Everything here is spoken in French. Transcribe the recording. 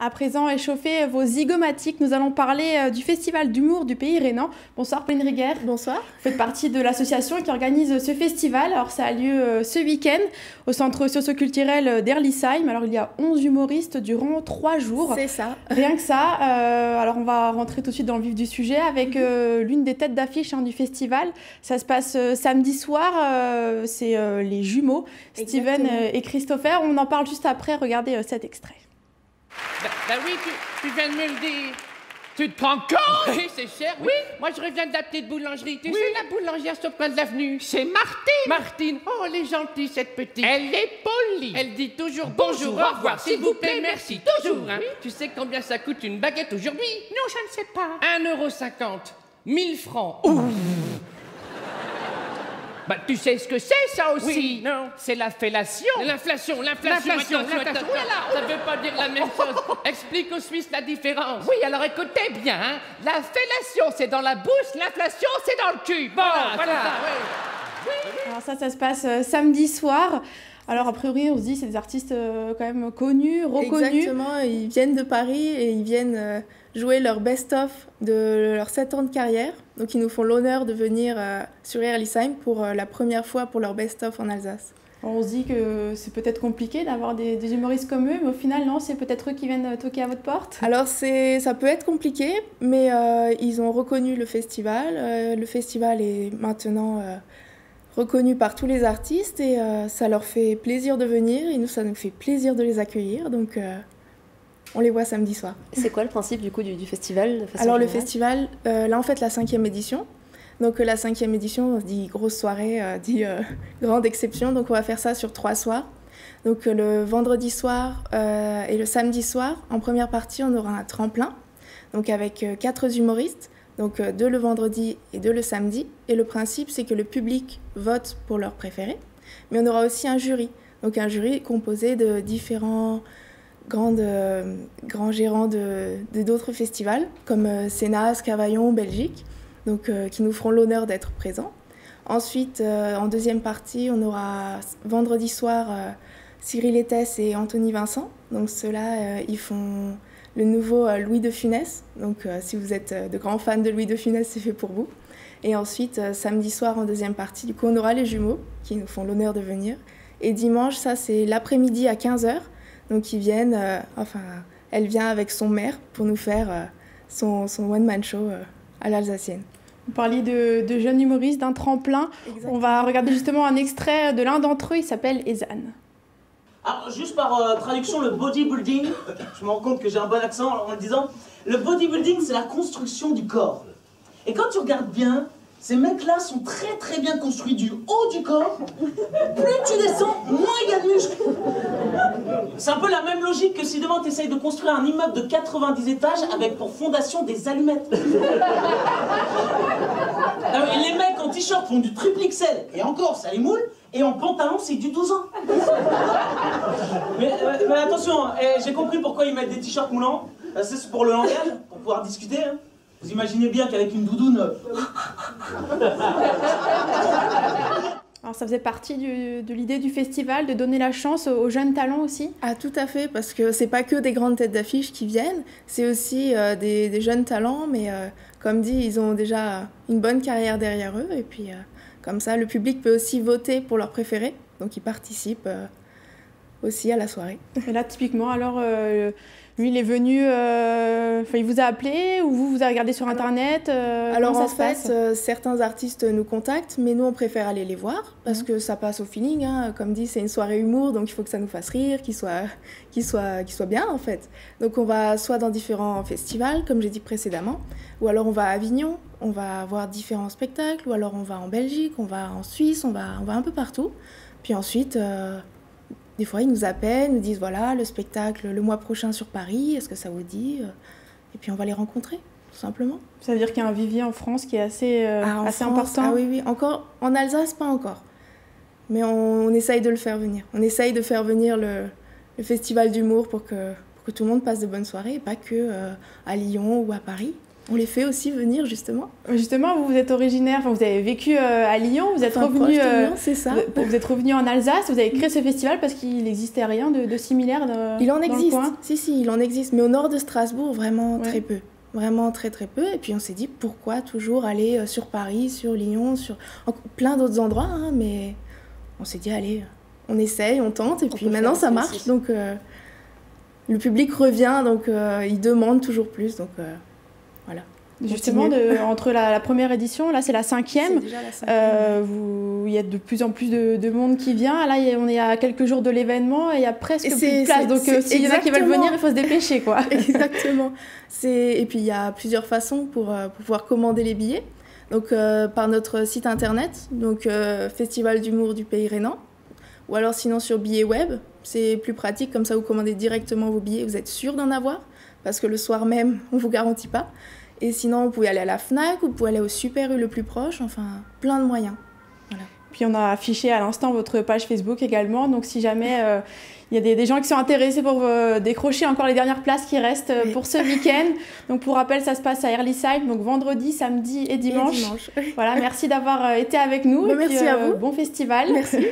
À présent, échauffez vos zygomatiques. Nous allons parler du Festival d'humour du Pays Rhénan. Bonsoir Pauline Riguer. Bonsoir. Vous faites partie de l'association qui organise ce festival. Alors ça a lieu ce week-end au centre socio-culturel d'Erlisheim. Alors il y a 11 humoristes durant 3 jours. C'est ça. Rien que ça. Alors on va rentrer tout de suite dans le vif du sujet avec l'une des têtes d'affiche du festival. Ça se passe samedi soir. C'est les jumeaux, Steven et Christopher. On en parle juste après. Regardez cet extrait. Bah oui, tu viens de me le dire. Tu te prends compte? Oui, c'est cher, oui. Moi, je reviens de la petite boulangerie. Tu sais, la boulangère sur le coin de l'avenue. C'est Martine. Martine. Oh, elle est gentille, cette petite. Elle est polie. Elle dit toujours bonjour, au revoir, s'il vous plaît, merci, toujours. Hein. Oui. Tu sais combien ça coûte une baguette aujourd'hui? Non, je ne sais pas. 1,50 €. 1000 francs. Ouh. Bah, tu sais ce que c'est, ça aussi? Oui, non. C'est la fellation. L'inflation. L'inflation. Ça veut pas dire la même chose. Explique aux Suisses la différence. Oui, alors écoutez bien, hein. La fellation, c'est dans la bouche, l'inflation, c'est dans le cul. Bon, voilà. Oui. Alors ça se passe samedi soir. Alors, a priori, on se dit c'est des artistes quand même connus, reconnus. Exactement, ils viennent de Paris et ils viennent jouer leur best-of de leurs 7 ans de carrière. Donc, ils nous font l'honneur de venir sur Erlisheim pour la première fois pour leur best-of en Alsace. On se dit que c'est peut-être compliqué d'avoir des humoristes comme eux, mais au final, non, c'est peut-être eux qui viennent toquer à votre porte. Alors, ça peut être compliqué, mais ils ont reconnu le festival. Le festival est maintenant reconnu par tous les artistes et ça leur fait plaisir de venir et nous, ça nous fait plaisir de les accueillir. Donc, on les voit samedi soir. C'est quoi le principe du coup du festival de façon Alors, le générale festival, là, on fait la 5e édition. Donc, la 5e édition, on dit grosse soirée, dit grande exception. Donc, on va faire ça sur 3 soirs. Donc, le vendredi soir et le samedi soir, en première partie, on aura un tremplin. Donc, avec 4 humoristes. Donc 2 le vendredi et 2 le samedi. Et le principe, c'est que le public vote pour leur préféré. Mais on aura aussi un jury. Donc un jury composé de différents grands gérants d'autres festivals, comme Sénas, Cavaillon, Belgique, donc, qui nous feront l'honneur d'être présents. Ensuite, en deuxième partie, on aura vendredi soir Cyril Ettès et Anthony Vincent. Donc ceux-là, ils font le nouveau Louis de Funès. Donc, si vous êtes de grands fans de Louis de Funès, c'est fait pour vous. Et ensuite, samedi soir, en deuxième partie, du coup, on aura les jumeaux qui nous font l'honneur de venir. Et dimanche, ça, c'est l'après-midi à 15 h. Donc, ils viennent, elle vient avec son maire pour nous faire son one-man show à l'Alsacienne. Vous parliez de jeunes humoristes, d'un tremplin. Exactement. On va regarder justement un extrait de l'un d'entre eux, il s'appelle Ezan. Alors, juste par traduction, le bodybuilding, je me rends compte que j'ai un bon accent en le disant, le bodybuilding, c'est la construction du corps. Et quand tu regardes bien, ces mecs-là sont très très bien construits du haut du corps. Plus tu descends, moins il y a de muscles. C'est un peu la même logique que si demain tu essayes de construire un immeuble de 90 étages avec pour fondation des allumettes. Alors, les mecs en t-shirt font du triple XL, et encore, ça les moule. Et en pantalon, c'est du 12 ans. Mais attention, j'ai compris pourquoi ils mettent des t-shirts moulants. C'est pour le langage, pour pouvoir discuter. Hein. Vous imaginez bien qu'avec une doudoune... Alors ça faisait partie de l'idée du festival, de donner la chance aux jeunes talents aussi? Ah, tout à fait, parce que c'est pas que des grandes têtes d'affiche qui viennent, c'est aussi des jeunes talents, mais comme dit, ils ont déjà une bonne carrière derrière eux, et puis... Comme ça, le public peut aussi voter pour leur préféré, donc ils participent aussi à la soirée. Et là, typiquement, alors, lui, il est venu, il vous a appelé ou vous avez regardé sur Internet? Alors en fait, certains artistes nous contactent, mais nous, on préfère aller les voir, parce que ça passe au feeling. Hein. Comme dit, c'est une soirée humour, donc il faut que ça nous fasse rire, qu'il soit bien, en fait. Donc on va soit dans différents festivals, comme j'ai dit précédemment, ou alors on va à Avignon, on va voir différents spectacles, ou alors on va en Belgique, on va en Suisse, on va un peu partout. Puis ensuite, des fois, ils nous appellent, nous disent voilà, le spectacle le mois prochain sur Paris, est-ce que ça vous dit? Et puis on va les rencontrer, tout simplement. Ça veut dire qu'il y a un vivier en France qui est assez important? Ah oui, encore. En Alsace, pas encore. Mais on essaye de le faire venir. On essaye de faire venir le festival d'humour pour que tout le monde passe de bonnes soirées, et pas que à Lyon ou à Paris. on les fait aussi venir justement. Justement, vous êtes originaire, enfin, vous avez vécu à Lyon, vous êtes revenu, c'est ça. Vous êtes revenu en Alsace, vous avez créé ce festival parce qu'il n'existait rien de similaire il en dans existe, le coin. si, il en existe, mais au nord de Strasbourg, vraiment très peu. Vraiment très très peu. Et puis on s'est dit pourquoi toujours aller sur Paris, sur Lyon, sur plein d'autres endroits, hein, mais on s'est dit allez, on essaye, on tente, et puis maintenant ça marche. Aussi. Donc le public revient, donc il demande toujours plus, donc voilà. Justement, entre la première édition, là c'est la 5e. C'est déjà la 5e. Il y a de plus en plus de monde qui vient. Là, on est à quelques jours de l'événement et il y a presque plus de place. Donc s'il y en a qui veulent venir, il faut se dépêcher, quoi. Exactement. Et puis il y a plusieurs façons pour pouvoir commander les billets. Donc par notre site internet, donc Festival d'humour du Pays Rhénan, ou alors sinon sur billets web. C'est plus pratique, comme ça vous commandez directement vos billets, vous êtes sûr d'en avoir, parce que le soir même, on ne vous garantit pas. Et sinon, vous pouvez aller à la Fnac, vous pouvez aller au Super U le plus proche, enfin, plein de moyens. Voilà. Puis on a affiché à l'instant votre page Facebook également, donc si jamais il y a des gens qui sont intéressés pour décrocher encore les dernières places qui restent pour ce week-end. Donc pour rappel, ça se passe à Earlyside, donc vendredi, samedi et dimanche. Voilà, merci d'avoir été avec nous. Merci à vous. Bon festival. Merci.